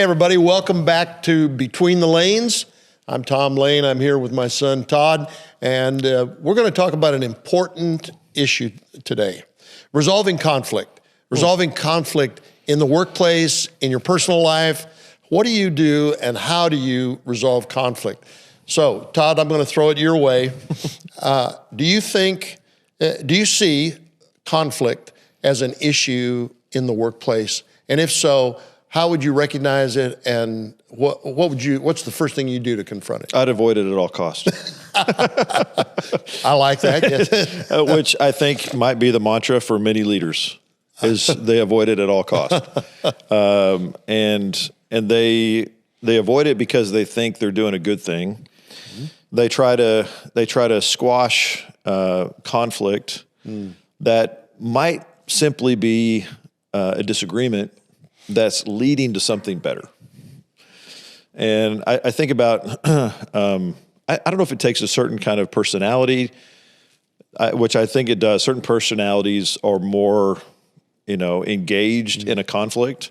Hey, everybody, welcome back to Between the Lanes. I'm Tom Lane. I'm here with my son, Todd, and we're going to talk about an important issue today, resolving conflict. Resolving conflict in the workplace, in your personal life. What do you do, and how do you resolve conflict? So, Todd, I'm going to throw it your way. Do you see conflict as an issue in the workplace? And if so, how would you recognize it, and what's the first thing you do to confront it? I'd avoid it at all costs. I like that. Yes. Which I think might be the mantra for many leaders, is they avoid it at all costs. And they avoid it because they think they're doing a good thing. Mm-hmm. They try to squash conflict that might simply be a disagreement that's leading to something better. And I think about, I don't know if it takes a certain kind of personality, which I think it does. Certain personalities are more, engaged in a conflict.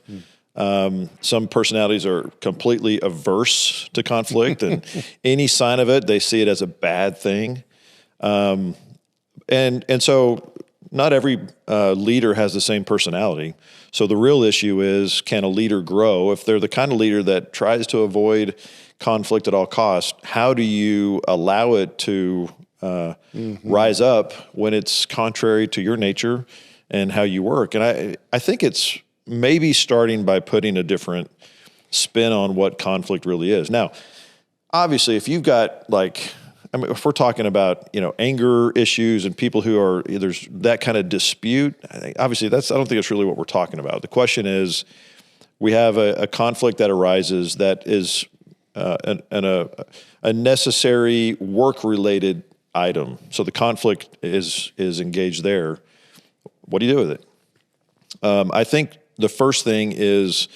Some personalities are completely averse to conflict, and any sign of it, they see it as a bad thing. And so not every leader has the same personality. So the real issue is, can a leader grow? If they're the kind of leader that tries to avoid conflict at all costs, how do you allow it to rise up when it's contrary to your nature and how you work? And I think it's maybe starting by putting a different spin on what conflict really is. Now, obviously, if you've got if we're talking about, anger issues and people who are, there's that kind of dispute, obviously I don't think that's really what we're talking about. The question is, we have a conflict that arises that is a necessary work-related item. So the conflict is engaged there. What do you do with it? I think the first thing is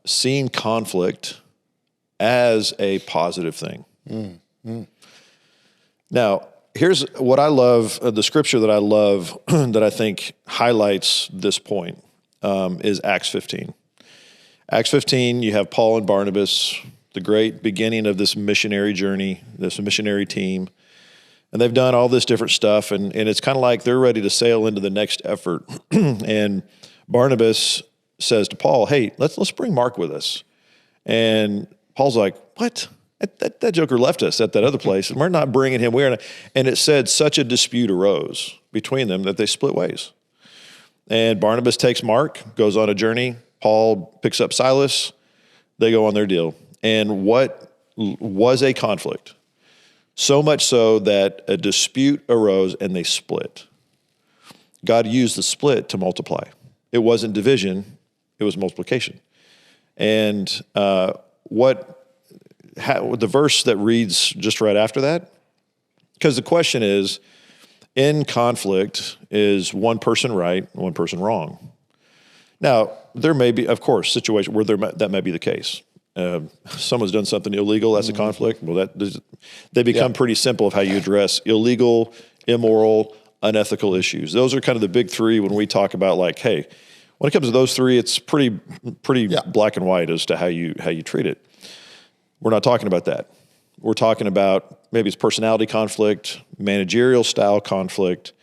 seeing conflict as a positive thing. Now, here's what I love, the scripture that I love that I think highlights this point is Acts 15. Acts 15, you have Paul and Barnabas, the great beginning of this missionary journey, this missionary team. And they've done all this different stuff, and it's kind of like they're ready to sail into the next effort. And Barnabas says to Paul, hey, let's bring Mark with us. And Paul's like, what? That joker left us at that other place, and we're not bringing him. And it said such a dispute arose between them that they split ways. And Barnabas takes Mark, goes on a journey. Paul picks up Silas. They go on their deal. And what was a conflict? So much so that a dispute arose and they split. God used the split to multiply. It wasn't division, it was multiplication. And the verse that reads just right after that, because the question is, in conflict, is one person right, one person wrong? Now, there may be, of course, situations where that may be the case. Someone's done something illegal, that's a conflict. Well, they become pretty simple of how you address illegal, immoral, unethical issues. Those are kind of the big three when we talk about hey, when it comes to those three, it's pretty black and white as to how you treat it. We're not talking about that. We're talking about maybe it's personality conflict, managerial style conflict.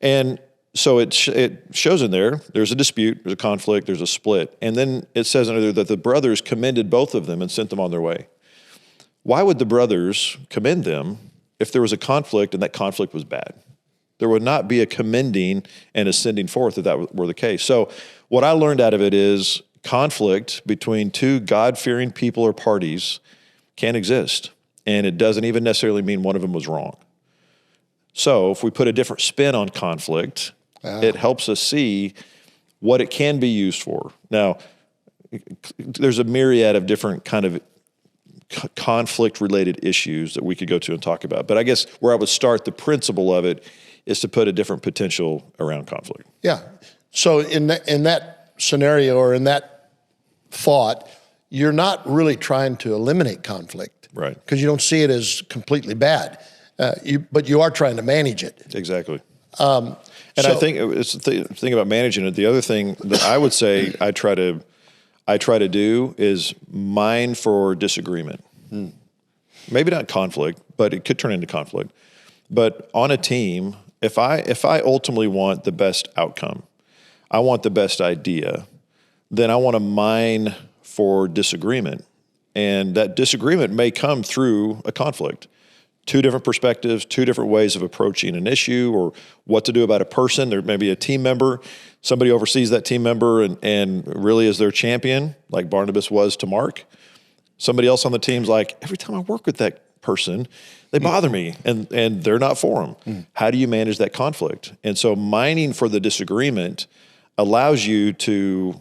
And so it shows in there's a dispute, there's a conflict, there's a split. And then it says in there that the brothers commended both of them and sent them on their way. Why would the brothers commend them if there was a conflict and that conflict was bad? There would not be a commending and a sending forth if that were the case. So what I learned out of it is conflict between two God-fearing people or parties can exist, and it doesn't even necessarily mean one of them was wrong. So if we put a different spin on conflict, it helps us see what it can be used for. Now, there's a myriad of different kind of conflict-related issues that we could go to and talk about. But I guess where I would start, the principle of it is to put a different potential around conflict. Yeah. So in that scenario, or in that thought, you're not really trying to eliminate conflict. Right. Because you don't see it as completely bad. But you are trying to manage it. Exactly. I think it's the thing about managing it. The other thing that I would say I try to I try to do is mine for disagreement. Maybe not conflict, but it could turn into conflict. But on a team, if I ultimately want the best outcome, I want the best idea, then I want to mine for disagreement. And that disagreement may come through a conflict. Two different perspectives, two different ways of approaching an issue or what to do about a person. There may be a team member, somebody oversees that team member and really is their champion, like Barnabas was to Mark. Somebody else on the team's like, every time I work with that person, they bother me and they're not for them. How do you manage that conflict? And so mining for the disagreement allows you to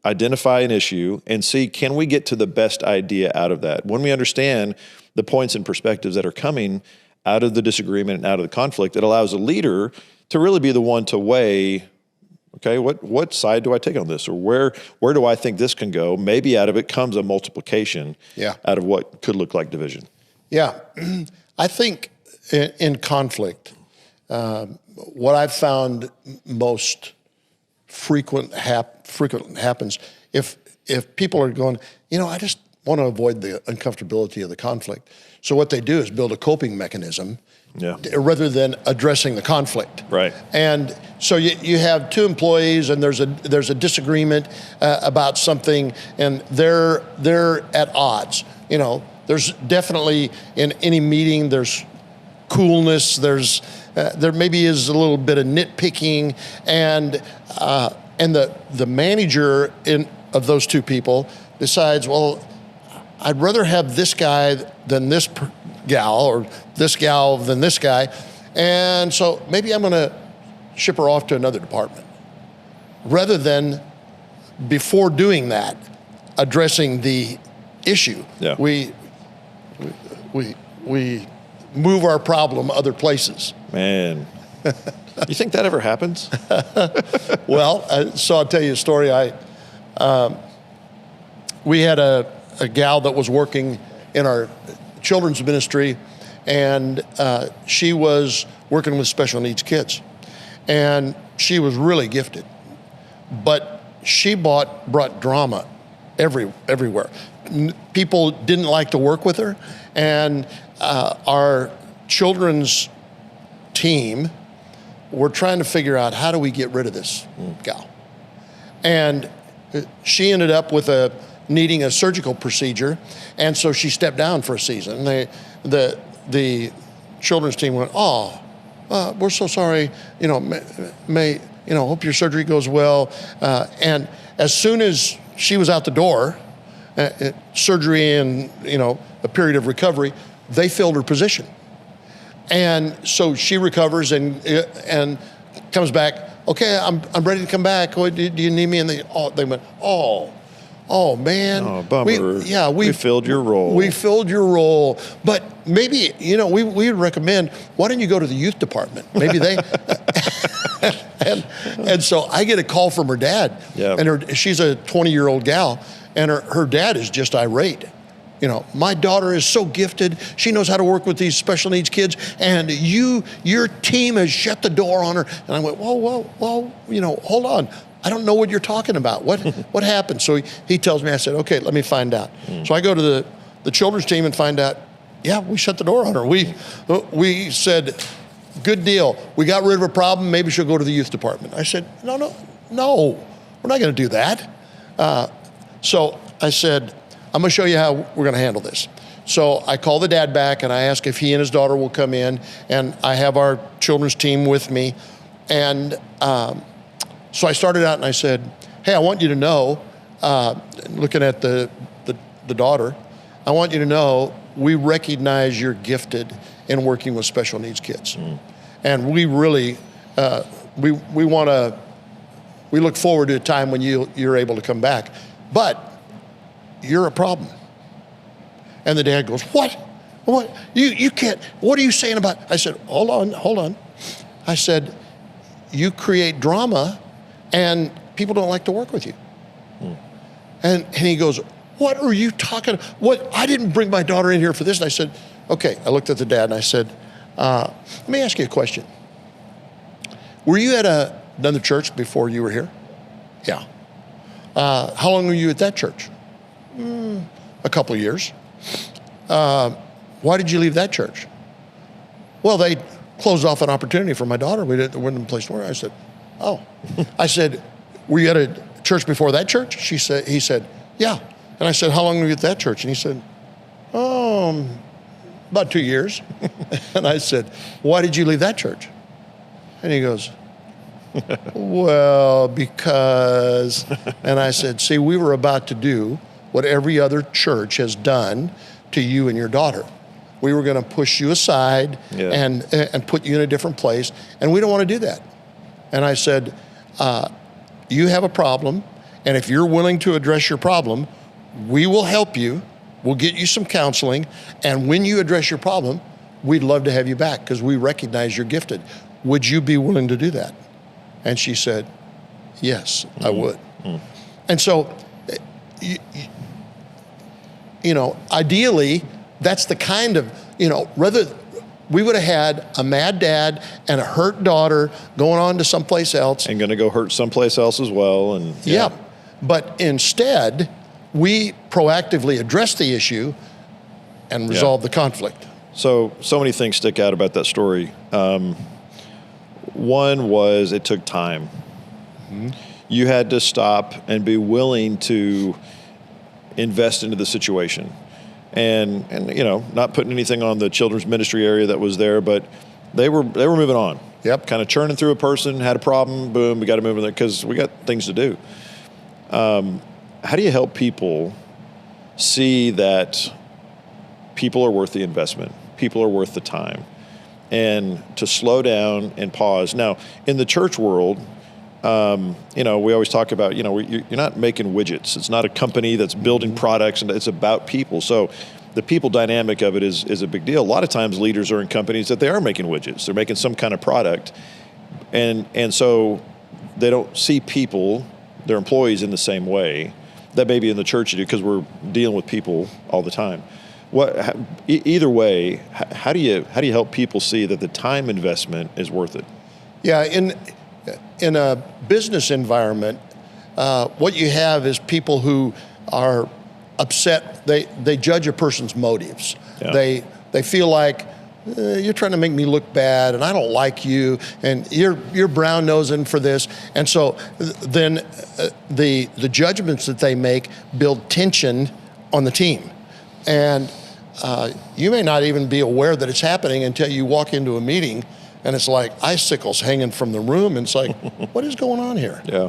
identify an issue and see, can we get to the best idea out of that? When we understand the points and perspectives that are coming out of the disagreement and out of the conflict, it allows a leader to really be the one to weigh, okay, what side do I take on this? Or where do I think this can go? Maybe out of it comes a multiplication out of what could look like division. Yeah. I think in conflict, what I've found most frequent happens if people are going, I just want to avoid the uncomfortability of the conflict. So what they do is build a coping mechanism rather than addressing the conflict. Right. And so you have two employees and there's a disagreement about something and they're at odds. There's definitely in any meeting, there's coolness, there maybe is a little bit of nitpicking, and the manager of those two people decides, well, I'd rather have this guy than this gal, or this gal than this guy, and so maybe I'm going to ship her off to another department, rather than before doing that addressing the issue. Yeah. We move our problem other places. Man, you think that ever happens? Well, so I'll tell you a story. We had a gal that was working in our children's ministry, and she was working with special needs kids. And she was really gifted. But she brought drama everywhere. People didn't like to work with her, and our children's team were trying to figure out, how do we get rid of this gal? And she ended up with needing a surgical procedure, and so she stepped down for a season. The children's team went, we're so sorry, hope your surgery goes well. And as soon as she was out the door, surgery and a period of recovery, they filled her position. And so she recovers and comes back. Okay, I'm ready to come back. Do you need me? And they went, oh man. Oh, bummer. We filled your role. We filled your role. But maybe, we would recommend, why don't you go to the youth department? Maybe they, and so I get a call from her dad. Yeah. And she's a 20-year-old gal, and her dad is just irate. My daughter is so gifted. She knows how to work with these special needs kids, and your team has shut the door on her. And I went, whoa, hold on. I don't know what you're talking about. What happened? So he tells me. I said, okay, let me find out. So I go to the children's team and find out, we shut the door on her. We said, good deal. We got rid of a problem. Maybe she'll go to the youth department. I said, no, we're not going to do that. So I said, I'm going to show you how we're going to handle this. So I call the dad back and I ask if he and his daughter will come in, and I have our children's team with me. And so I started out and I said, hey, I want you to know, looking at the daughter, I want you to know we recognize you're gifted in working with special needs kids. And we really, we look forward to a time when you're able to come back. But you're a problem. And the dad goes, what? You can't, what are you saying about? I said, hold on. I said, you create drama and people don't like to work with you. And he goes, what are you talking, I didn't bring my daughter in here for this. And I said, okay. I looked at the dad and I said, let me ask you a question. Were you at another church before you were here? Yeah. How long were you at that church? A couple of years. Why did you leave that church? Well, they closed off an opportunity for my daughter. We weren't in a place to work. I said, oh. I said, were you at a church before that church? He said, yeah. And I said, how long were you at that church? And he said, about 2 years. And I said, why did you leave that church? And he goes, well, because, and I said, see, we were about to do what every other church has done to you and your daughter. We were going to push you aside and put you in a different place, and we don't want to do that. And I said, you have a problem, and if you're willing to address your problem, we will help you. We'll get you some counseling, and when you address your problem, we'd love to have you back because we recognize you're gifted. Would you be willing to do that? And she said, yes, I would. And so, you know, ideally, that's the kind of, you know, rather we would have had a mad dad and a hurt daughter going on to someplace else. And going to go hurt someplace else as well. And yeah. But instead, we proactively address the issue and resolve the conflict. So many things stick out about that story. One was it took time. You had to stop and be willing to invest into the situation. And you know, not putting anything on the children's ministry area that was there, but they were moving on. Yep. Kind of churning through a person, had a problem, boom, we got to move on there because we got things to do. How do you help people see that people are worth the investment, people are worth the time, and to slow down and pause? Now, in the church world, you know, we always talk about, you know, you're not making widgets. It's not a company that's building products, and it's about people. So the people dynamic of it is a big deal. A lot of times leaders are in companies that they are making widgets. They're making some kind of product. And so they don't see people, their employees, in the same way that maybe in the church you do, because we're dealing with people all the time. Either way, how do you help people see that the time investment is worth it? Yeah, in a business environment, what you have is people who are upset. They judge a person's motives. Yeah. They feel like you're trying to make me look bad, and I don't like you, and you're brown nosing for this. And so then the judgments that they make build tension on the team, and you may not even be aware that it's happening until you walk into a meeting. And it's like icicles hanging from the room, and it's like, what is going on here? Yeah.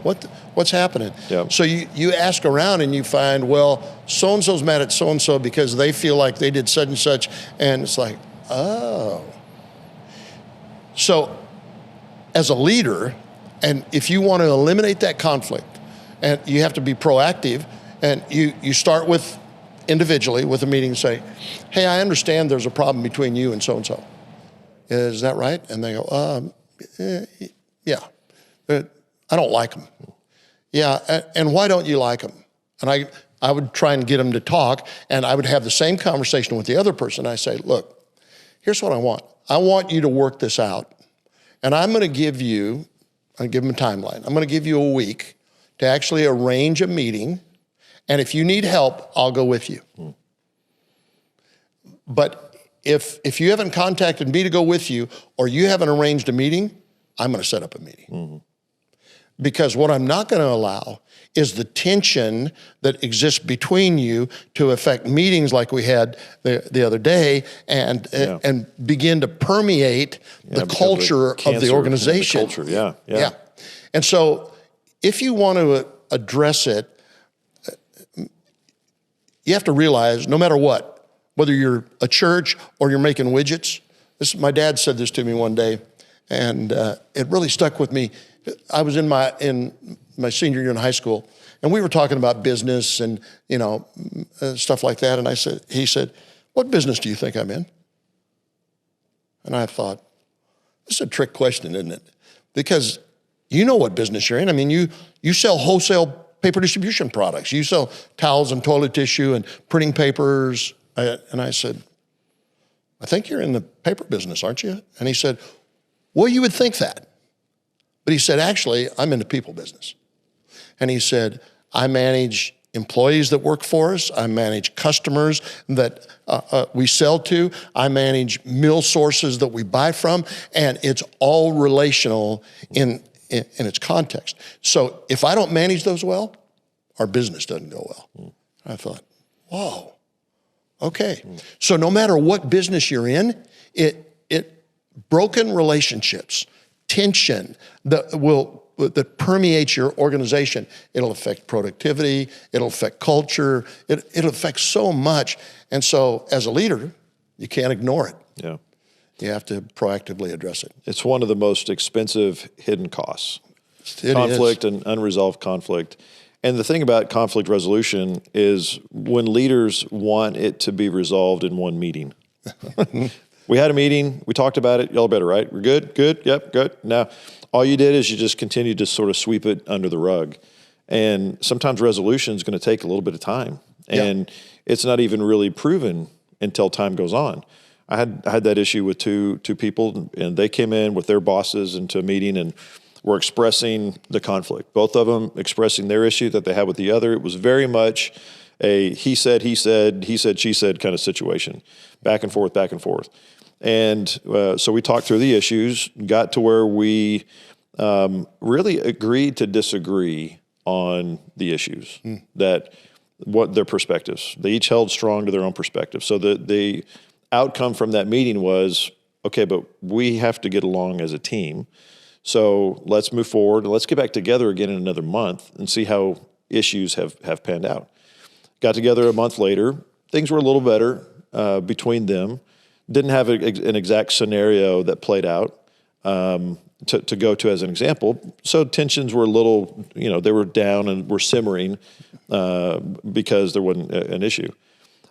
What's happening? Yeah. So you ask around and you find, well, so-and-so's mad at so-and-so because they feel like they did such and such, and it's like, oh. So as a leader, and if you want to eliminate that conflict, and you have to be proactive, and you start with individually with a meeting and say, hey, I understand there's a problem between you and so-and-so. Is that right? And they go, yeah, I don't like them. Yeah, and why don't you like them? And I would try and get them to talk, and I would have the same conversation with the other person. I say, look, here's what I want. I want you to work this out, and I'm going to give them a timeline. I'm going to give you a week to actually arrange a meeting, and if you need help, I'll go with you. But if you haven't contacted me to go with you, or you haven't arranged a meeting, I'm going to set up a meeting. Because what I'm not going to allow is the tension that exists between you to affect meetings like we had the other day and begin to permeate the culture of the organization. The culture, yeah. And so if you want to address it, you have to realize no matter what, whether you're a church or you're making widgets. My dad said this to me one day, and it really stuck with me. I was in my senior year in high school, and we were talking about business and stuff like that. And he said, "What business do you think I'm in?" And I thought, this is a trick question, isn't it? Because you know what business you're in. I mean, you sell wholesale paper distribution products. You sell towels and toilet tissue and printing papers. And I said, I think you're in the paper business, aren't you? And he said, well, you would think that. But he said, actually, I'm in the people business. And he said, I manage employees that work for us. I manage customers that we sell to. I manage mill sources that we buy from, and it's all relational in its context. So if I don't manage those well, our business doesn't go well. I thought, whoa, okay. So no matter what business you're in, it broken relationships, tension that permeates your organization. It'll affect productivity. It'll affect culture. It'll affect so much. And so as a leader, you can't ignore it. Yeah. You have to proactively address it. It's one of the most expensive hidden costs. Conflict and unresolved conflict. And the thing about conflict resolution is when leaders want it to be resolved in one meeting. We had a meeting, we talked about it, y'all better, right? We're good? Good? Yep, good. Now, all you did is you just continued to sort of sweep it under the rug. And sometimes resolution is going to take a little bit of time. And it's not even really proven until time goes on. I had that issue with two people, and they came in with their bosses into a meeting and were expressing the conflict. Both of them expressing their issue that they had with the other. It was very much a he said, she said kind of situation. Back and forth, back and forth. And so we talked through the issues, got to where we really agreed to disagree on the issues, that what their perspectives. They each held strong to their own perspective. So the outcome from that meeting was, okay, but we have to get along as a team. So let's move forward and let's get back together again in another month and see how issues have panned out. Got together a month later. Things were a little better between them. Didn't have an exact scenario that played out to go to as an example. So tensions were a little, they were down and were simmering because there wasn't an issue.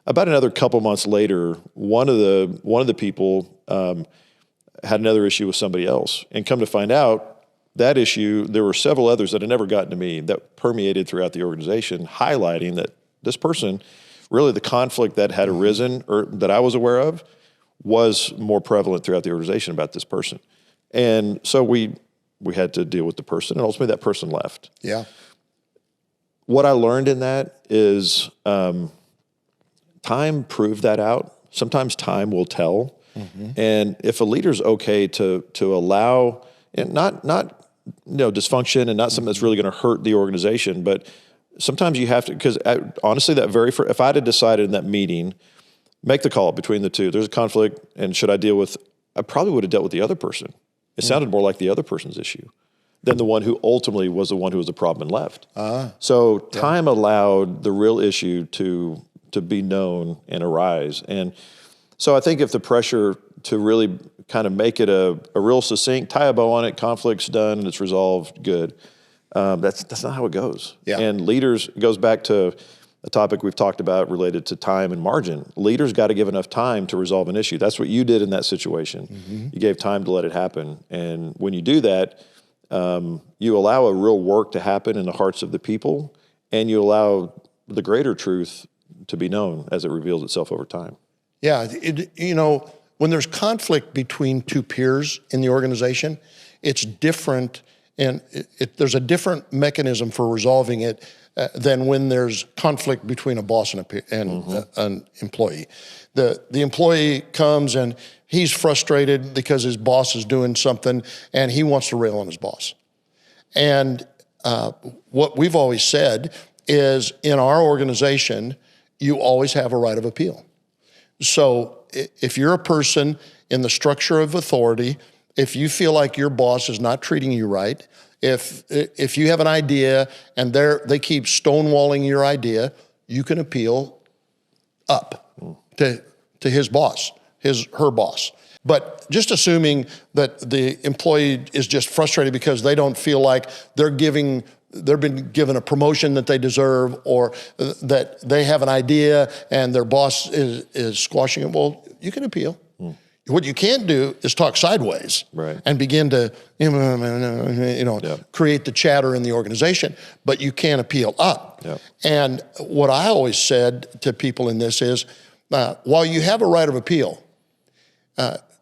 About another couple months later, one of the people had another issue with somebody else, and come to find out that issue, there were several others that had never gotten to me that permeated throughout the organization, highlighting that this person, really the conflict that had arisen or that I was aware of, was more prevalent throughout the organization about this person. And so we had to deal with the person, and ultimately that person left. Yeah. What I learned in that is time proved that out. Sometimes time will tell. And if a leader's okay to allow, and not dysfunction and not something that's really going to hurt the organization, but sometimes you have to, because honestly, if I had decided in that meeting, make the call between the two, there's a conflict, and should I deal with, I probably would have dealt with the other person. It sounded more like the other person's issue than the one who ultimately was the one who was the problem and left. So time allowed the real issue to be known and arise. And so I think if the pressure to really kind of make it a real succinct, tie a bow on it, conflict's done, and it's resolved, good. That's not how it goes. Yeah. And leaders, it goes back to a topic we've talked about related to time and margin. Leaders got to give enough time to resolve an issue. That's what you did in that situation. You gave time to let it happen. And when you do that, you allow a real work to happen in the hearts of the people, and you allow the greater truth to be known as it reveals itself over time. Yeah, when there's conflict between two peers in the organization, it's different, and there's a different mechanism for resolving it than when there's conflict between a boss and an employee. The employee comes and he's frustrated because his boss is doing something and he wants to rail on his boss. And what we've always said is, in our organization, you always have a right of appeal. So if you're a person in the structure of authority, if you feel like your boss is not treating you right, if you have an idea and they keep stonewalling your idea, you can appeal up to his boss, her boss. But just assuming that the employee is just frustrated because they don't feel like they've been given a promotion that they deserve, or that they have an idea and their boss is squashing it, well, you can appeal. What you can't do is talk sideways and begin to create the chatter in the organization, but you can appeal up. And what I always said to people in this is, while you have a right of appeal,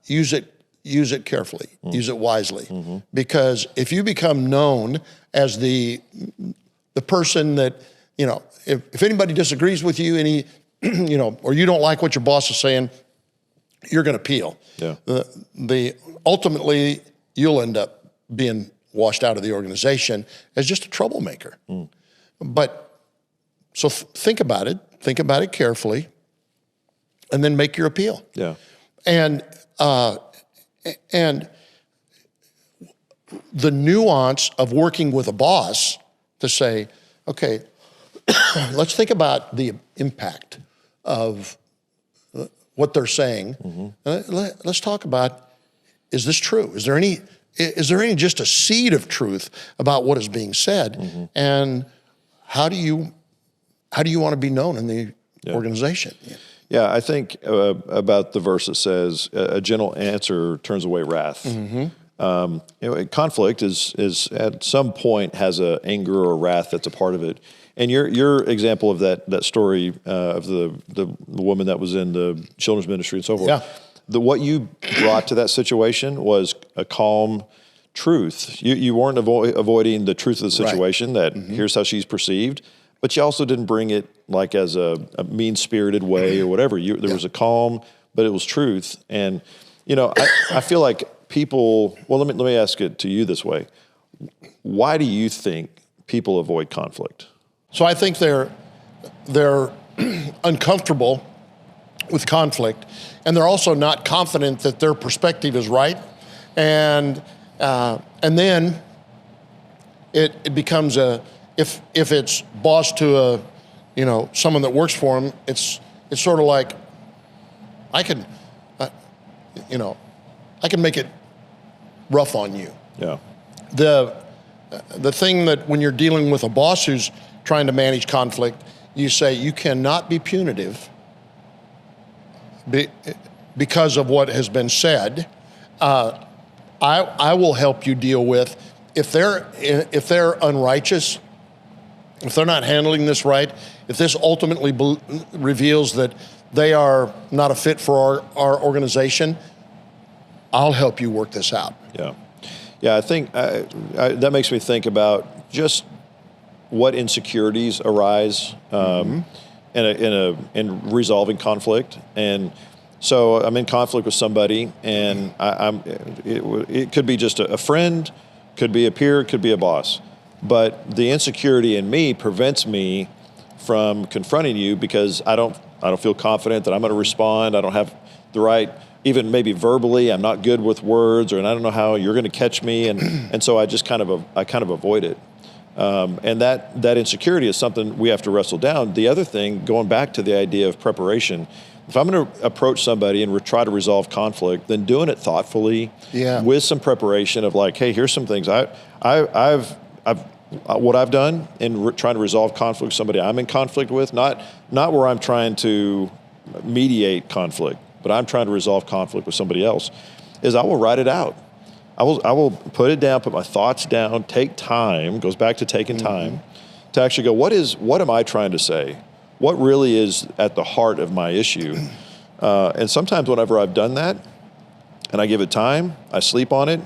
use it carefully, use it wisely, because if you become known as the the person that, if anybody disagrees with you, or you don't like what your boss is saying, you're going to appeal. Yeah. Ultimately, you'll end up being washed out of the organization as just a troublemaker. But so think about it carefully, and then make your appeal. Yeah. And the nuance of working with a boss to say, okay, let's think about the impact of what they're saying. Let's talk about, is this true? Is there any just a seed of truth about what is being said? And how do you want to be known in the organization? Yeah, I think about the verse that says, "A gentle answer turns away wrath." Conflict is at some point has a anger or wrath that's a part of it. And your example of that story of the woman that was in the children's ministry and so forth. Yeah. What you brought to that situation was a calm truth. You weren't avoiding the truth of the situation, that here's how she's perceived, but you also didn't bring it like as a mean-spirited way or whatever. There was a calm, but it was truth. And, I feel like people, well, let me ask it to you this way. Why do you think people avoid conflict? So I think they're uncomfortable with conflict, and they're also not confident that their perspective is right. And then it becomes if it's boss to someone that works for him, it's sort of like I can make it rough on you. Yeah. The thing that when you're dealing with a boss who's trying to manage conflict, you say you cannot be punitive because of what has been said. I will help you deal with if they're unrighteous, if they're not handling this right, if this ultimately reveals that they are not a fit for our organization, I'll help you work this out. Yeah. I think that makes me think about just what insecurities arise in resolving conflict. And so I'm in conflict with somebody, and it could be just a friend, could be a peer, could be a boss. But the insecurity in me prevents me from confronting you because I don't feel confident that I'm going to respond. I don't have the right, even maybe verbally, I'm not good with words, or I don't know how you're going to catch me, and so I just kind of avoid it. And that insecurity is something we have to wrestle down. The other thing, going back to the idea of preparation, if I'm going to approach somebody and try to resolve conflict, then doing it thoughtfully, with some preparation of like, hey, here's some things I've what I've done in trying to resolve conflict with somebody I'm in conflict with, not where I'm trying to mediate conflict, but I'm trying to resolve conflict with somebody else, is I will write it out. I will put it down, put my thoughts down, take time, goes back to taking time, to actually go, what am I trying to say? What really is at the heart of my issue? And sometimes whenever I've done that, and I give it time, I sleep on it,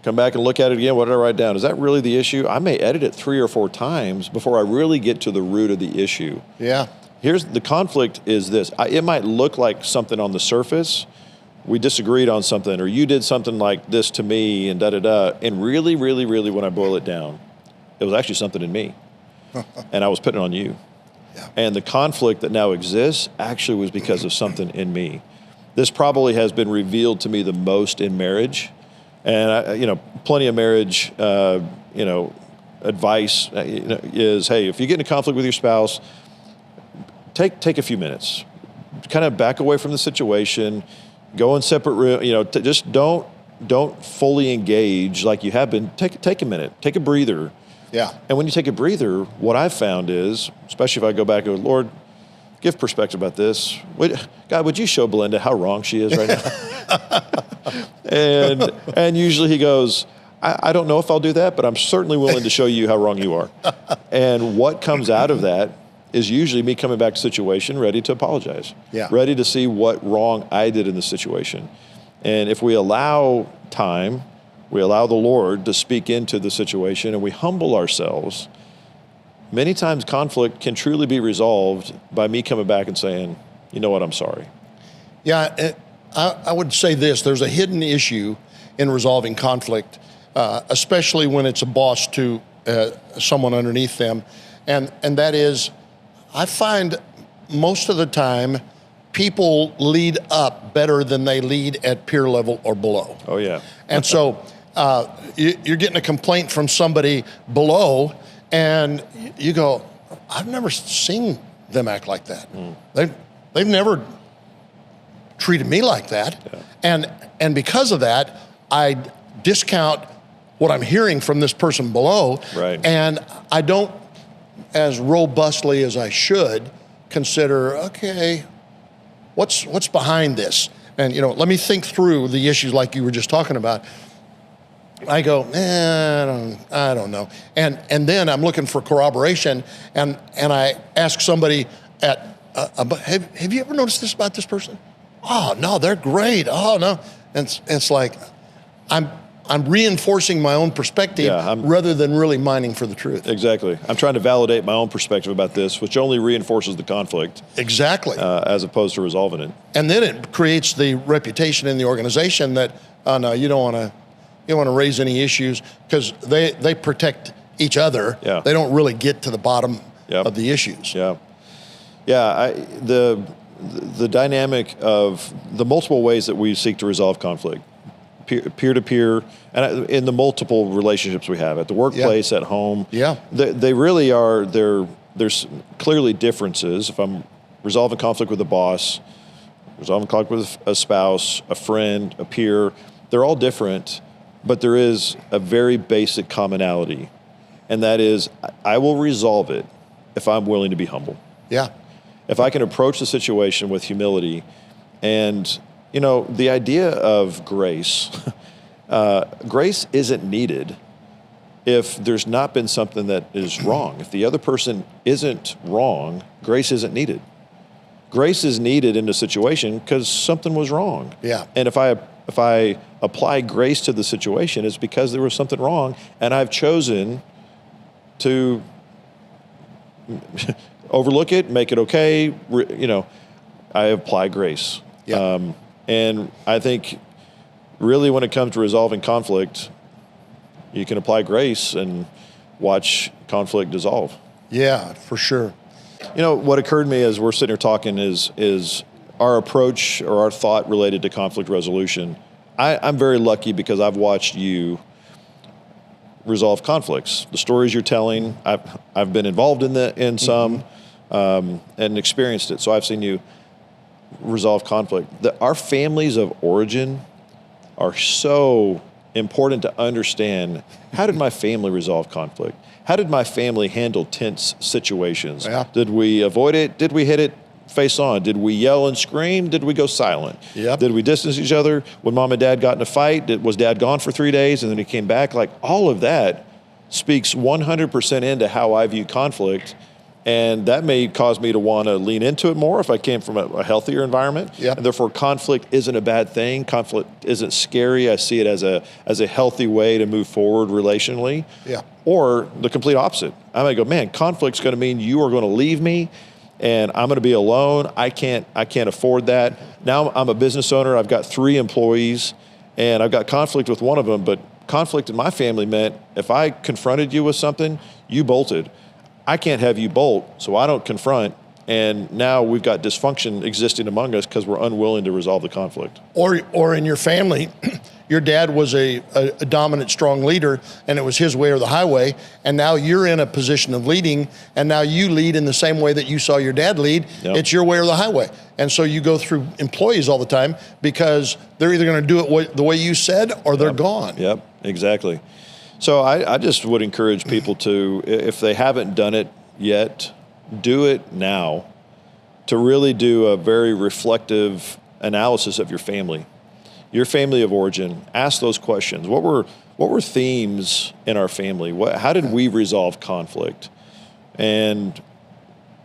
come back and look at it again, what did I write down? Is that really the issue? I may edit it 3 or 4 times before I really get to the root of the issue. Yeah. Here's the conflict is this. It might look like something on the surface. We disagreed on something, or you did something like this to me, and da-da-da. And really, really, really, when I boil it down, it was actually something in me. And I was putting it on you. Yeah. And the conflict that now exists actually was because of something in me. This probably has been revealed to me the most in marriage. And, plenty of marriage, advice is, hey, if you get in a conflict with your spouse, take a few minutes. Kind of back away from the situation. Go in separate room, just don't fully engage like you have been. Take a minute, take a breather. Yeah. And when you take a breather, what I've found is, especially if I go back and go, Lord, give perspective about this. God, would you show Belinda how wrong she is right now? and usually he goes, I don't know if I'll do that, but I'm certainly willing to show you how wrong you are. And what comes out of that is usually me coming back to the situation ready to apologize, ready to see what wrong I did in the situation. And if we allow time, we allow the Lord to speak into the situation, and we humble ourselves, many times conflict can truly be resolved by me coming back and saying, you know what, I'm sorry. Yeah, I would say this. There's a hidden issue in resolving conflict, especially when it's a boss to someone underneath them. And that is, I find most of the time, people lead up better than they lead at peer level or below. Oh, yeah. And so you're getting a complaint from somebody below, and you go, I've never seen them act like that. They've never treated me like that. Yeah. And because of that, I discount what I'm hearing from this person below. Right. And I don't, as robustly as I should, consider, okay, what's behind this? And, let me think through the issues like you were just talking about. I go, I don't know. And then I'm looking for corroboration, and I ask somebody have you ever noticed this about this person? Oh, no, they're great. Oh, no. And it's like, I'm reinforcing my own perspective rather than really mining for the truth. Exactly. I'm trying to validate my own perspective about this, which only reinforces the conflict. Exactly. As opposed to resolving it. And then it creates the reputation in the organization that, no, you don't want to raise any issues, because they protect each other. Yeah. They don't really get to the bottom of the issues. Yeah. Yeah. The dynamic of the multiple ways that we seek to resolve conflict, peer-to-peer, and in the multiple relationships we have at the workplace, at home. Yeah. They really are, there's clearly differences. If I'm resolving conflict with a boss, resolving conflict with a spouse, a friend, a peer, they're all different, but there is a very basic commonality, and that is I will resolve it if I'm willing to be humble. Yeah. If I can approach the situation with humility. And, the idea of grace, grace isn't needed if there's not been something that is wrong. If the other person isn't wrong, grace isn't needed. Grace is needed in the situation because something was wrong. Yeah. And if I apply grace to the situation, it's because there was something wrong, and I've chosen to overlook it, make it okay. I apply grace. Yeah. And I think really when it comes to resolving conflict, you can apply grace and watch conflict dissolve. Yeah, for sure. What occurred to me as we're sitting here talking is our approach or our thought related to conflict resolution. I'm very lucky because I've watched you resolve conflicts. The stories you're telling, I've been involved in some and experienced it. So I've seen you resolve conflict. Our families of origin are so important to understand. How did my family resolve conflict? How did my family handle tense situations? Yeah. Did we avoid it? Did we hit it face on? Did we yell and scream? Did we go silent? Yep. Did we distance each other? When mom and dad got in a fight, was dad gone for 3 days and then he came back? Like, all of that speaks 100% into how I view conflict. And that may cause me to want to lean into it more if I came from a healthier environment. Yeah. And therefore, conflict isn't a bad thing. Conflict isn't scary. I see it as a healthy way to move forward relationally. Yeah. Or the complete opposite. I might go, man, conflict's going to mean you are going to leave me, and I'm going to be alone. I can't afford that. Now I'm a business owner. I've got 3 employees, and I've got conflict with one of them. But conflict in my family meant if I confronted you with something, you bolted. I can't have you bolt, so I don't confront. And now we've got dysfunction existing among us because we're unwilling to resolve the conflict. Or in your family, your dad was a dominant, strong leader, and it was his way or the highway. And now you're in a position of leading, and now you lead in the same way that you saw your dad lead. Yep. It's your way or the highway. And so you go through employees all the time because they're either going to do it the way you said, or they're gone. Yep, exactly. So I just would encourage people to, if they haven't done it yet, do it now, to really do a very reflective analysis of your family of origin. Ask those questions. What were themes in our family? How did we resolve conflict? And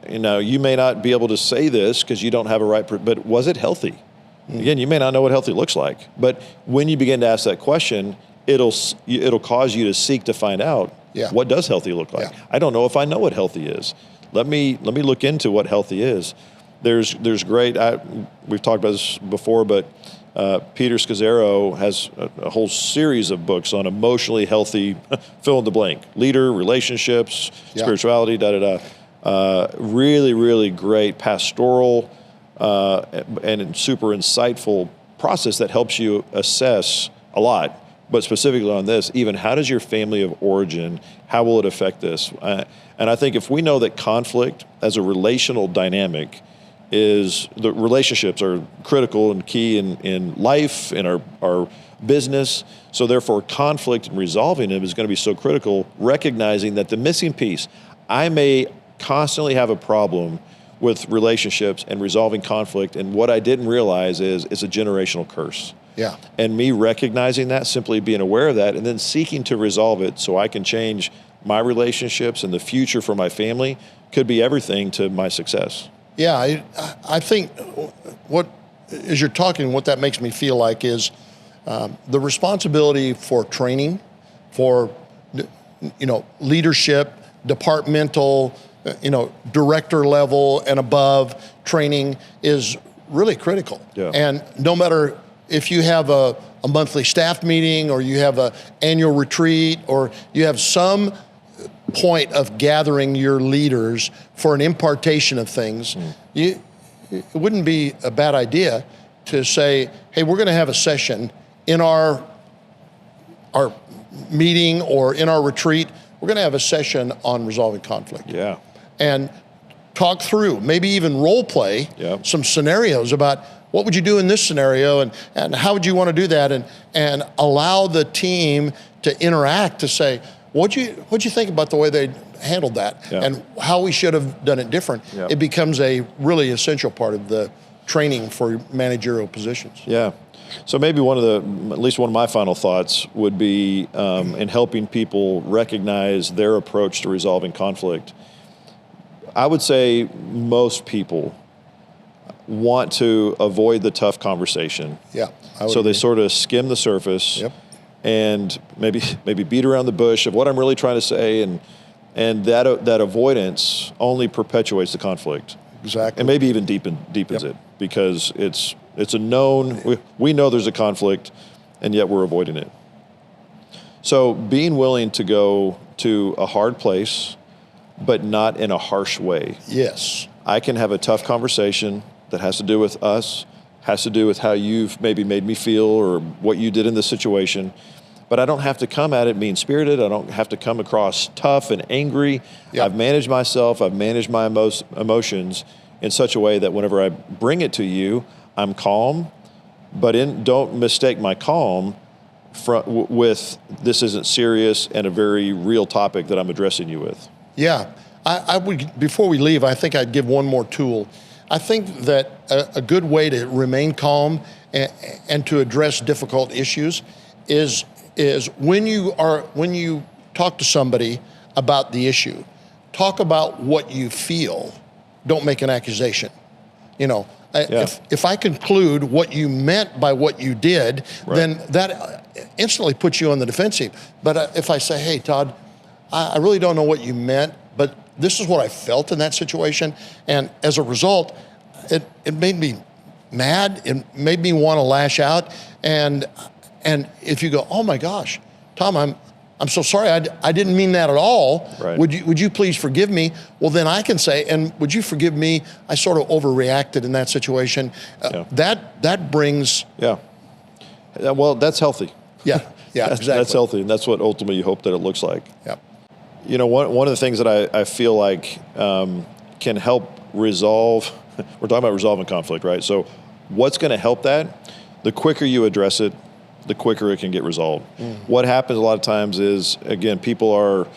you may not be able to say this because you don't have a right, but was it healthy? Again, you may not know what healthy looks like, but when you begin to ask that question, it'll cause you to seek to find out, Yeah. What does healthy look like? Yeah. I don't know if I know what healthy is. Let me look into what healthy is. There's great, we've talked about this before, but Peter Scazzaro has a whole series of books on emotionally healthy, fill in the blank, leader, relationships, spirituality, really, really great pastoral and super insightful process that helps you assess a lot. But specifically on this, even how does your family of origin, how will it affect this? And I think if we know that conflict as a relational dynamic the relationships are critical and key in life, in our business. So therefore conflict and resolving them is going to be so critical, recognizing that the missing piece, I may constantly have a problem with relationships and resolving conflict. And what I didn't realize is it's a generational curse. Yeah. And me recognizing that, simply being aware of that, and then seeking to resolve it so I can change my relationships and the future for my family could be everything to my success. Yeah, I think as you're talking, what that makes me feel like is the responsibility for training, for leadership, departmental, director level and above training is really critical. Yeah. And no matter if you have a monthly staff meeting or you have an annual retreat or you have some point of gathering your leaders for an impartation of things, it wouldn't be a bad idea to say, hey, we're going to have a session in our meeting or in our retreat. We're going to have a session on resolving conflict. Yeah. And talk through, maybe even role play some scenarios about what would you do in this scenario and how would you want to do that, and allow the team to interact to say, what'd you think about the way they handled that and how we should have done it different? It becomes a really essential part of the training for managerial positions. Yeah. So maybe at least one of my final thoughts would be in helping people recognize their approach to resolving conflict. I would say most people want to avoid the tough conversation. Yeah. So they sort of skim the surface. Yep. And maybe beat around the bush of what I'm really trying to say, and that avoidance only perpetuates the conflict. Exactly. And maybe even deepens it, because it's a known, we know there's a conflict, and yet we're avoiding it. So being willing to go to a hard place, but not in a harsh way. Yes. I can have a tough conversation that has to do with us, has to do with how you've maybe made me feel or what you did in this situation. But I don't have to come at it mean-spirited. I don't have to come across tough and angry. Yep. I've managed myself. I've managed my emotions in such a way that whenever I bring it to you, I'm calm. But don't mistake my calm with this isn't serious and a very real topic that I'm addressing you with. Yeah. I would, before we leave, I think I'd give one more tool. I think that a good way to remain calm and to address difficult issues is when you talk to somebody about the issue, talk about what you feel. Don't make an accusation. If I conclude what you meant by what you did, then that instantly puts you on the defensive. But if I say, hey, Todd, I really don't know what you meant, but this is what I felt in that situation. And as a result, it made me mad. It made me want to lash out. And if you go, oh my gosh, Tom, I'm so sorry. I didn't mean that at all. Right. Would you please forgive me? Well, then I can say, and would you forgive me? I sort of overreacted in that situation. That brings. Yeah. Well, that's healthy. Yeah. Exactly. That's healthy, and that's what ultimately you hope that it looks like. Yeah. One of the things that I feel like can help resolve, we're talking about resolving conflict, right? So what's going to help that? The quicker you address it, the quicker it can get resolved. What happens a lot of times is, again, people are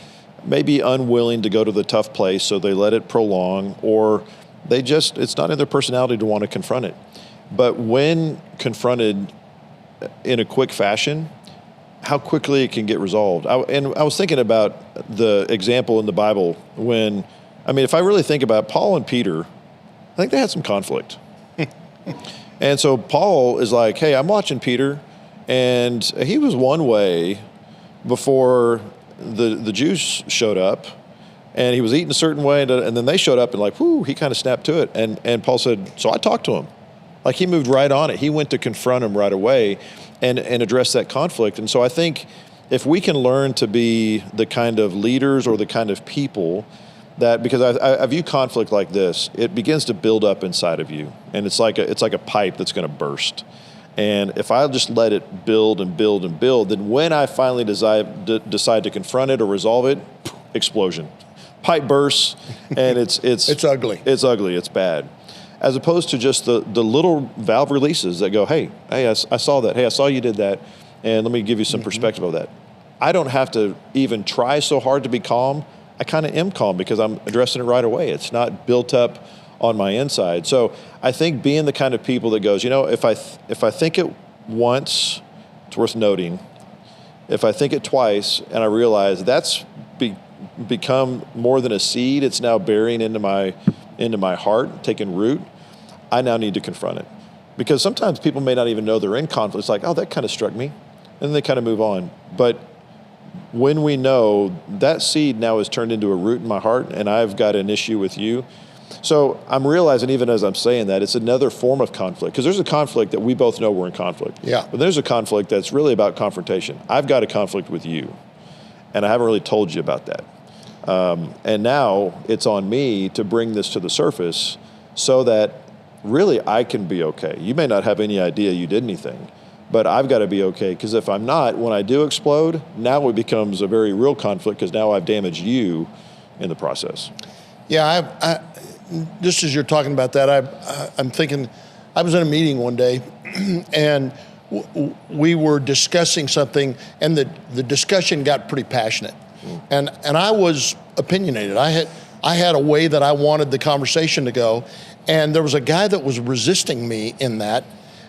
maybe unwilling to go to the tough place, so they let it prolong, or it's not in their personality to want to confront it. But when confronted in a quick fashion, how quickly it can get resolved. I was thinking about the example in the Bible if I really think about Paul and Peter, I think they had some conflict. And so Paul is like, hey, I'm watching Peter, and he was one way before the Jews showed up, and he was eating a certain way, and then they showed up and like, whoo, he kind of snapped to it. And Paul said, so I talked to him. Like he moved right on it. He went to confront him right away and address that conflict. And so I think if we can learn to be the kind of leaders or the kind of people that, because I view conflict like this, it begins to build up inside of you. And it's like a pipe that's going to burst. And if I just let it build and build and build, then when I finally decide to confront it or resolve it, explosion. Pipe bursts, and it's ugly. It's ugly. It's bad. As opposed to just the little valve releases that go, hey, I saw that. Hey, I saw you did that, and let me give you some perspective of that. I don't have to even try so hard to be calm. I kind of am calm because I'm addressing it right away. It's not built up on my inside. So I think being the kind of people that goes, if I think it once, it's worth noting. If I think it twice and I realize that's become more than a seed, it's now burying into my heart, taking root, I now need to confront it. Because sometimes people may not even know they're in conflict. It's like, oh, that kind of struck me. And then they kind of move on. But when we know that seed now is turned into a root in my heart and I've got an issue with you. So I'm realizing even as I'm saying that, it's another form of conflict. Because there's a conflict that we both know we're in conflict. Yeah. But there's a conflict that's really about confrontation. I've got a conflict with you. And I haven't really told you about that. And now it's on me to bring this to the surface so that really I can be okay. You may not have any idea you did anything, but I've got to be okay. Because if I'm not, when I do explode, now it becomes a very real conflict because now I've damaged you in the process. Yeah, just as you're talking about that, I'm thinking, I was in a meeting one day and we were discussing something and the discussion got pretty passionate. And I was opinionated. I had a way that I wanted the conversation to go, and there was a guy that was resisting me in that,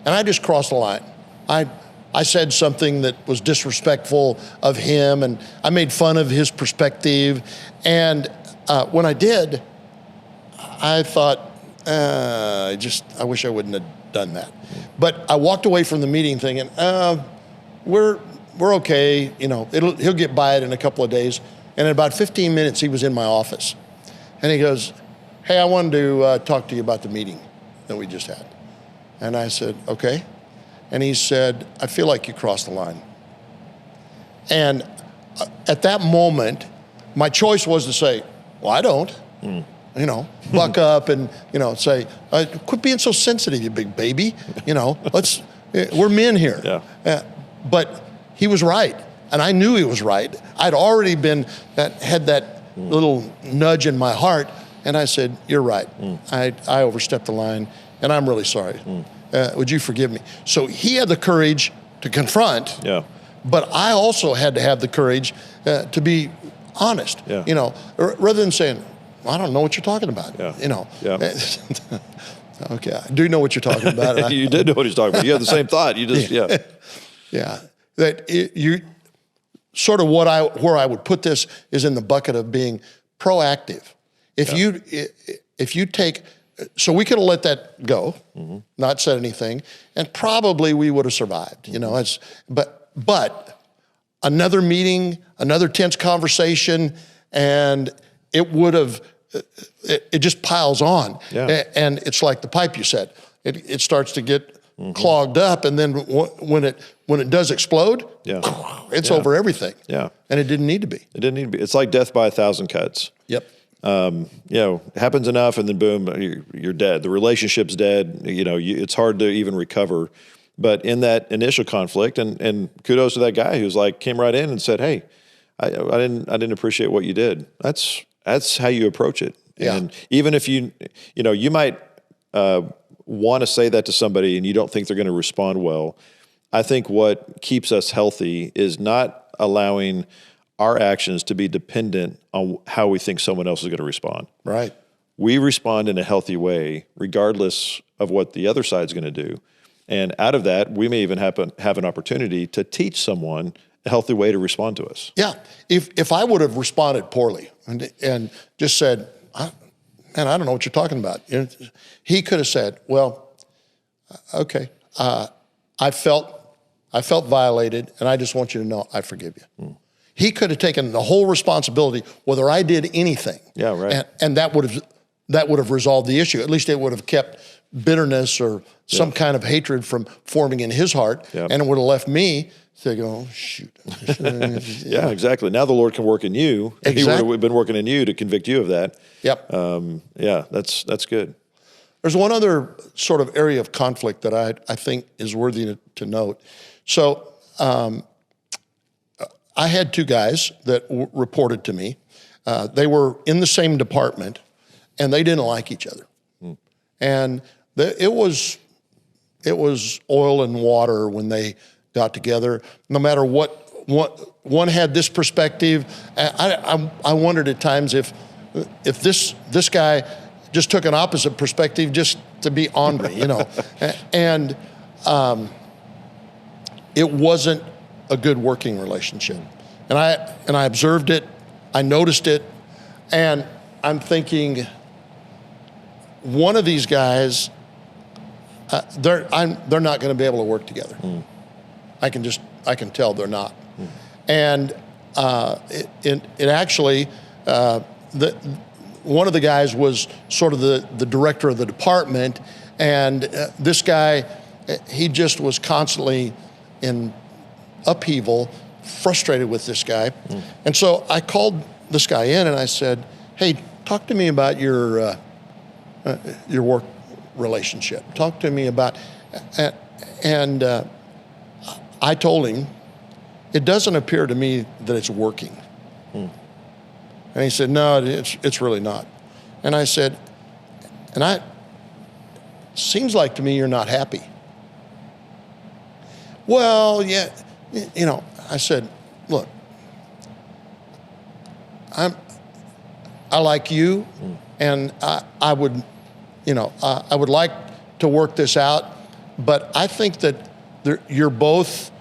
and I just crossed the line. I said something that was disrespectful of him, and I made fun of his perspective. And when I did, I thought, I wish I wouldn't have done that. But I walked away from the meeting thinking, we're okay, he'll get by it in a couple of days. And in about 15 minutes, he was in my office. And he goes, hey, I wanted to talk to you about the meeting that we just had. And I said, okay. And he said, I feel like you crossed the line. And at that moment, my choice was to say, well, I don't. Buck up and, say, quit being so sensitive, you big baby. We're men here. Yeah. But he was right, and I knew he was right. I'd already had that little nudge in my heart, and I said, you're right. I overstepped the line, and I'm really sorry. Would you forgive me? So he had the courage to confront, but I also had to have the courage to be honest, rather than saying, I don't know what you're talking about, Okay, I do know what you're talking about. You did know what he's talking about. You had the same thought. You just, Yeah, that you sort of where I would put this is in the bucket of being proactive. If you take, so we could have let that go, not said anything, and probably we would have survived. But another meeting, another tense conversation, and it would have. It just piles on, and it's like the pipe you said. It starts to get clogged up, and then when it does explode, it's over everything. Yeah, and it didn't need to be. It didn't need to be. It's like death by 1,000 cuts. Yep. It happens enough, and then boom, you're dead. The relationship's dead. It's hard to even recover. But in that initial conflict, and kudos to that guy who's came right in and said, "Hey, I didn't appreciate what you did." That's how you approach it. Yeah. And even if you might want to say that to somebody and you don't think they're going to respond well, I think what keeps us healthy is not allowing our actions to be dependent on how we think someone else is going to respond. Right. We respond in a healthy way, regardless of what the other side's going to do. And out of that, we may even have an opportunity to teach someone a healthy way to respond to us. Yeah. If I would have responded poorly and just said, man, I don't know what you're talking about. He could have said, well, okay, I felt violated, and I just want you to know I forgive you. He could have taken the whole responsibility, whether I did anything. Yeah, right. And that would have resolved the issue. At least it would have kept bitterness or some kind of hatred from forming in his heart, and it would have left me thinking, oh, shoot. Yeah, exactly. Now the Lord can work in you. Exactly. He would have been working in you to convict you of that. Yep. Yeah, that's good. There's one other sort of area of conflict that I think is worthy to note. So I had two guys that reported to me. They were in the same department, and they didn't like each other. And it was oil and water when they got together. No matter what one had this perspective. I wondered at times if this guy just took an opposite perspective just to be angry, you know. And it wasn't a good working relationship. And I observed it, I noticed it, and I'm thinking, one of these guys, they're not going to be able to work together. I can tell they're not. And it actually, one of the guys was sort of the director of the department, and this guy, he just was constantly in upheaval, frustrated with this guy. And so I called this guy in and I said, hey, talk to me about your work relationship. Talk to me about, and I told him, it doesn't appear to me that it's working. And he said, no, it's really not. And I said, seems like to me you're not happy. Well, yeah, you know, I said, look, I like you, and I would, you know, I would like to work this out, but I think that you're both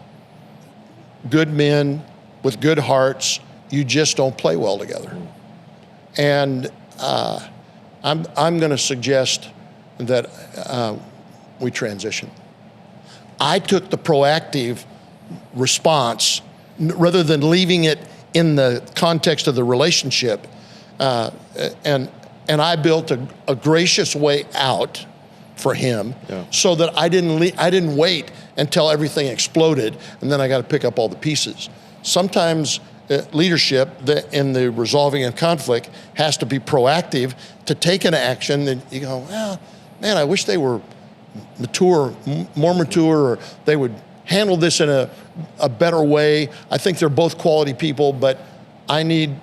good men with good hearts. You just don't play well together. And I'm going to suggest that we transition. I took the proactive response rather than leaving it in the context of the relationship, and I built a gracious way out for him, so that I didn't wait until everything exploded and then I got to pick up all the pieces. Sometimes leadership in the resolving of conflict has to be proactive to take an action that you go, well, man, I wish they were more mature, or they would handle this in a better way. I think they're both quality people, but I need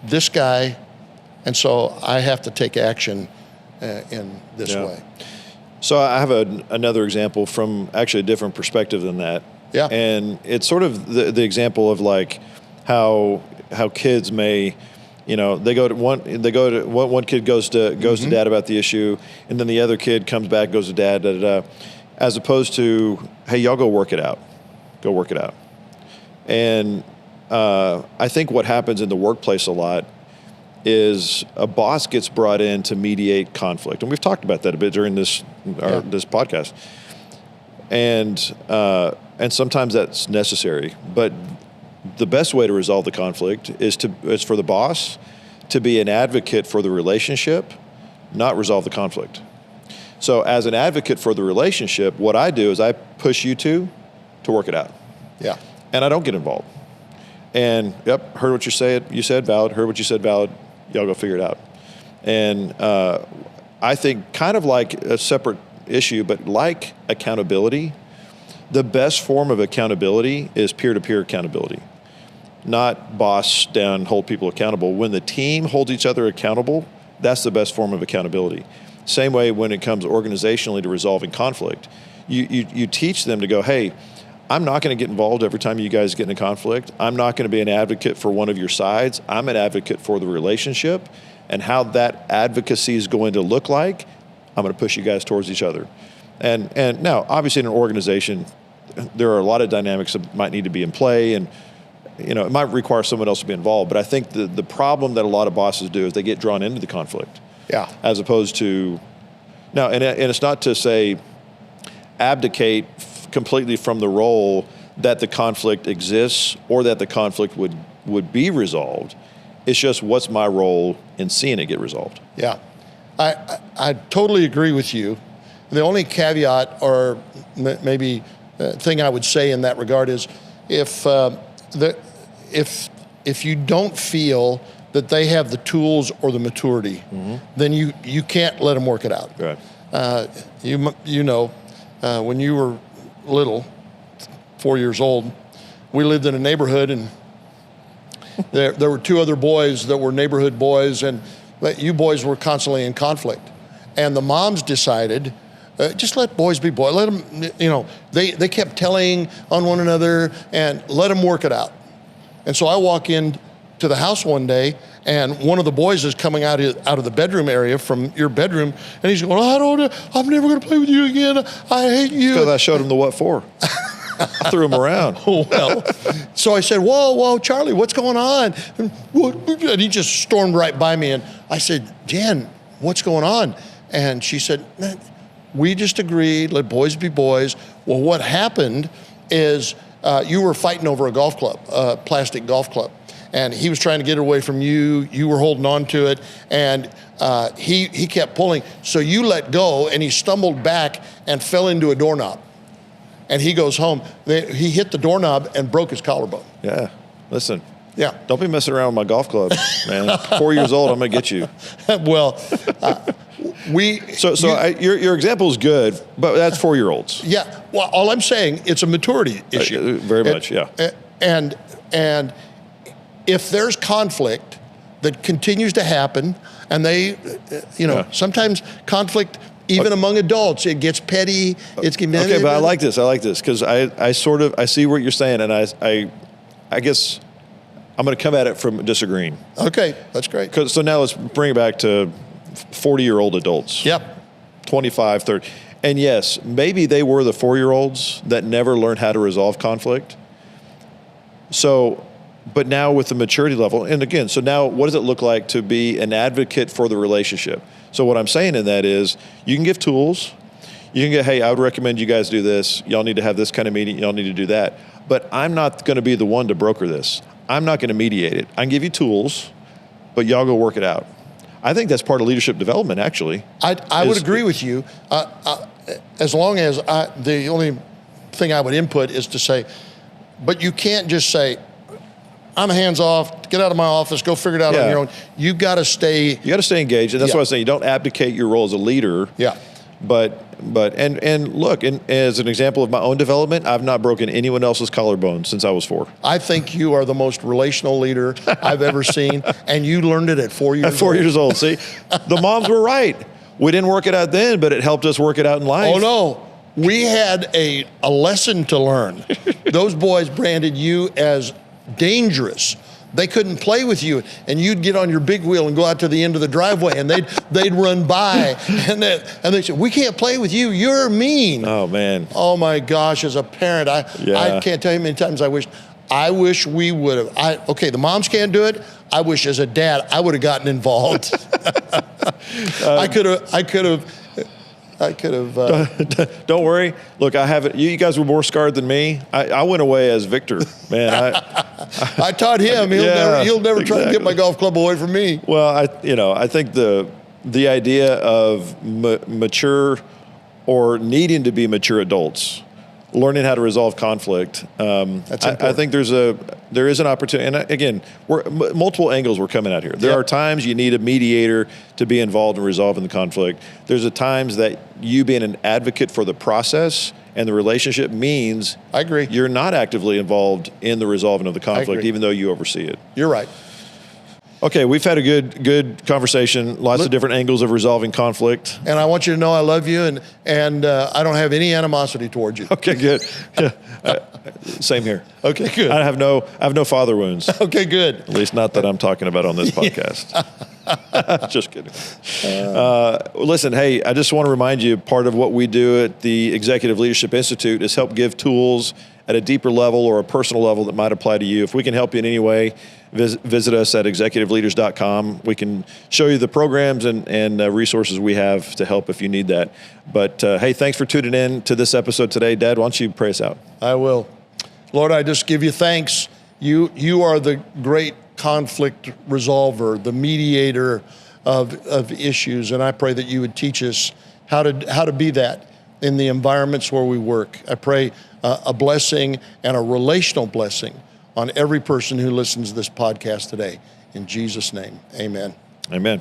this guy, and so I have to take action in this way. So I have another example from actually a different perspective than that. Yeah. And it's sort of the example of like how kids may, you know, one kid goes to dad about the issue, and then the other kid comes back, goes to dad, as opposed to, hey, y'all go work it out. And I think what happens in the workplace a lot is a boss gets brought in to mediate conflict, and we've talked about that a bit during this podcast. And sometimes that's necessary, but the best way to resolve the conflict is for the boss to be an advocate for the relationship, not resolve the conflict. So as an advocate for the relationship, what I do is I push you two to work it out. Yeah. And I don't get involved. And heard what you said, valid, heard what you said, valid, y'all go figure it out. And I think kind of like a separate issue, but like accountability, the best form of accountability is peer-to-peer accountability, not boss down, hold people accountable. When the team holds each other accountable, that's the best form of accountability. Same way when it comes organizationally to resolving conflict, you teach them to go, hey, I'm not going to get involved every time you guys get in a conflict. I'm not going to be an advocate for one of your sides. I'm an advocate for the relationship, and how that advocacy is going to look like, I'm going to push you guys towards each other. And now, obviously in an organization, there are a lot of dynamics that might need to be in play, and you know, it might require someone else to be involved. But I think the problem that a lot of bosses do is they get drawn into the conflict. Yeah. As opposed to, now, and it's not to say abdicate completely from the role that the conflict exists or that the conflict would be resolved. It's just what's my role in seeing it get resolved. Yeah, I totally agree with you. The only caveat or maybe thing I would say in that regard is if you don't feel that they have the tools or the maturity, then you can't let them work it out. Right. You know, when you were little, 4 years old, we lived in a neighborhood, and there were two other boys that were neighborhood boys, and you boys were constantly in conflict. And the moms decided, just let boys be boys. Let them, you know, they kept telling on one another and let them work it out. And so I walk in to the house one day, and one of the boys is coming out of the bedroom area from your bedroom, and he's going, I'm never going to play with you again. I hate you. Because I showed him the what for. I threw him around. Well, so I said, whoa, Charlie, what's going on? And he just stormed right by me, and I said, Jan, what's going on? And she said, we just agreed, let boys be boys. Well, what happened is you were fighting over a golf club, a plastic golf club. And he was trying to get it away from you. You were holding on to it, and he kept pulling. So you let go, and he stumbled back and fell into a doorknob. And he goes home. He hit the doorknob and broke his collarbone. Yeah, listen. Yeah. Don't be messing around with my golf club, man. 4 years old, I'm going to get you. Well, your example is good, but that's 4-year-olds. Yeah. Well, all I'm saying, it's a maturity issue. Very much, yeah. And if there's conflict that continues to happen, and sometimes conflict, even among adults, it gets petty. Okay, but I like this because I see what you're saying, and I guess I'm going to come at it from disagreeing. Okay, that's great. So now let's bring it back to 40-year-old adults. Yep. 25, 30. And yes, maybe they were the 4-year-olds that never learned how to resolve conflict. So, but now with the maturity level, and again, so now what does it look like to be an advocate for the relationship? So what I'm saying in that is you can give tools. You can get, hey, I would recommend you guys do this. Y'all need to have this kind of meeting. Y'all need to do that. But I'm not going to be the one to broker this. I'm not going to mediate it. I can give you tools, but y'all go work it out. I think that's part of leadership development, actually. I would agree with you. As long as the only thing I would input is to say, but you can't just say, I'm hands off, get out of my office, go figure it out on your own. You got to stay. You got to stay engaged. And that's why I was saying you don't abdicate your role as a leader. Yeah. But look, as an example of my own development, I've not broken anyone else's collarbone since I was 4. I think you are the most relational leader I've ever seen, and you learned it at 4 years old. At 4 years old, see? The moms were right. We didn't work it out then, but it helped us work it out in life. Oh, no. We had a lesson to learn. Those boys branded you as dangerous. They couldn't play with you, and you'd get on your big wheel and go out to the end of the driveway, and they'd run by, and they said, "We can't play with you. You're mean." Oh man. Oh my gosh! As a parent, I can't tell you how many times I wish we would have. Okay, the moms can't do it. I wish as a dad I would have gotten involved. I could have. Don't worry. Look, I haven't. You guys were more scarred than me. I went away as victor, man. I taught him. He'll never try to get my golf club away from me. Well, I think the idea of mature or needing to be mature adults, learning how to resolve conflict. I think there is an opportunity. And again, multiple angles we're coming at here. There are times you need a mediator to be involved in resolving the conflict. There's times that you being an advocate for the process and the relationship means I agree. You're not actively involved in the resolving of the conflict, even though you oversee it. You're right. Okay, we've had a good conversation, lots of different angles of resolving conflict. And I want you to know I love you, and I don't have any animosity towards you. Okay, good. Same here. Okay, good. I have no father wounds. Okay, good. At least not that I'm talking about on this podcast. Just kidding. Listen, hey, I just want to remind you, part of what we do at the Executive Leadership Institute is help give tools at a deeper level or a personal level that might apply to you. If we can help you in any way, visit us at executiveleaders.com. We can show you the programs and resources we have to help if you need that. But hey, thanks for tuning in to this episode today. Dad, why don't you pray us out? I will. Lord, I just give you thanks. You are the great conflict resolver, the mediator of issues, and I pray that you would teach us how to be that in the environments where we work. I pray a blessing and a relational blessing on every person who listens to this podcast today. In Jesus' name, amen. Amen.